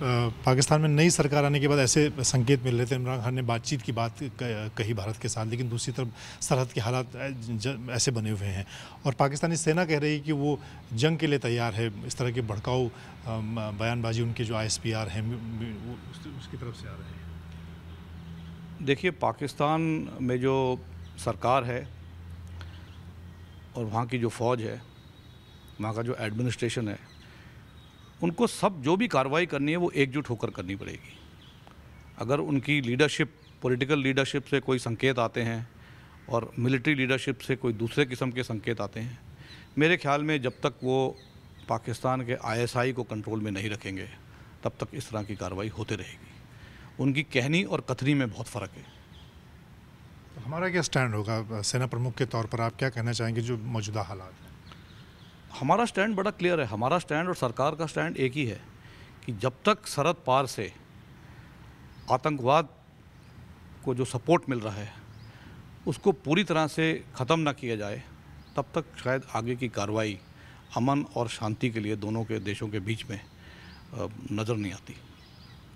पाकिस्तान में नई सरकार आने के बाद ऐसे संकेत मिल रहे थे, इमरान खान ने बातचीत की बात कही भारत के साथ, लेकिन दूसरी तरफ सरहद के हालात ऐसे बने हुए हैं और पाकिस्तानी सेना कह रही है कि वो जंग के लिए तैयार है। इस तरह के भड़काऊ बयानबाजी उनके जो ISPR हैं उसकी तरफ से आ रहे हैं। देखिए, पाकिस्तान में जो सरकार है और वहाँ की जो फ़ौज है, वहाँ का जो एडमिनिस्ट्रेशन है, उनको सब जो भी कार्रवाई करनी है वो एकजुट होकर करनी पड़ेगी। अगर उनकी लीडरशिप, पॉलिटिकल लीडरशिप से कोई संकेत आते हैं और मिलिट्री लीडरशिप से कोई दूसरे किस्म के संकेत आते हैं, मेरे ख्याल में जब तक वो पाकिस्तान के ISI को कंट्रोल में नहीं रखेंगे तब तक इस तरह की कार्रवाई होते रहेगी। उनकी कहनी और कथनी में बहुत फ़र्क है। तो हमारा क्या स्टैंड होगा सेना प्रमुख के तौर पर? आप क्या कहना चाहेंगे जो मौजूदा हालात हैं? हमारा स्टैंड बड़ा क्लियर है। हमारा स्टैंड और सरकार का स्टैंड एक ही है कि जब तक सरहद पार से आतंकवाद को जो सपोर्ट मिल रहा है उसको पूरी तरह से ख़त्म ना किया जाए, तब तक शायद आगे की कार्रवाई अमन और शांति के लिए दोनों के देशों के बीच में नज़र नहीं आती।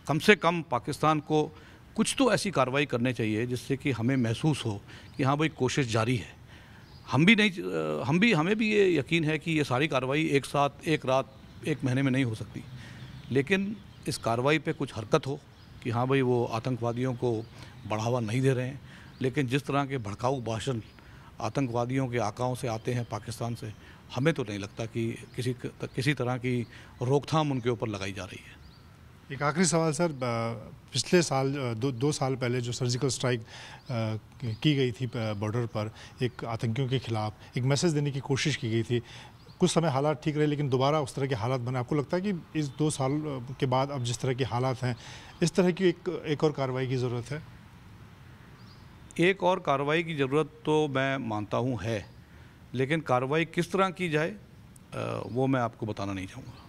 कम से कम पाकिस्तान को कुछ तो ऐसी कार्रवाई करनी चाहिए जिससे कि हमें महसूस हो कि हाँ भाई, कोशिश जारी है। हमें भी ये यकीन है कि ये सारी कार्रवाई एक साथ, एक रात, एक महीने में नहीं हो सकती, लेकिन इस कार्रवाई पे कुछ हरकत हो कि हाँ भाई, वो आतंकवादियों को बढ़ावा नहीं दे रहे हैं। लेकिन जिस तरह के भड़काऊ भाषण आतंकवादियों के आकाओं से आते हैं पाकिस्तान से, हमें तो नहीं लगता कि किसी तरह की रोकथाम उनके ऊपर लगाई जा रही है। एक आखिरी सवाल सर, पिछले साल दो साल पहले जो सर्जिकल स्ट्राइक की गई थी बॉर्डर पर एक आतंकियों के खिलाफ, एक मैसेज देने की कोशिश की गई थी। कुछ समय हालात ठीक रहे, लेकिन दोबारा उस तरह के हालात बने। आपको लगता है कि इस 2 साल के बाद अब जिस तरह के हालात हैं, इस तरह की एक और कार्रवाई की ज़रूरत है? एक और कार्रवाई की ज़रूरत तो मैं मानता हूँ है, लेकिन कार्रवाई किस तरह की जाए वो मैं आपको बताना नहीं चाहूँगा।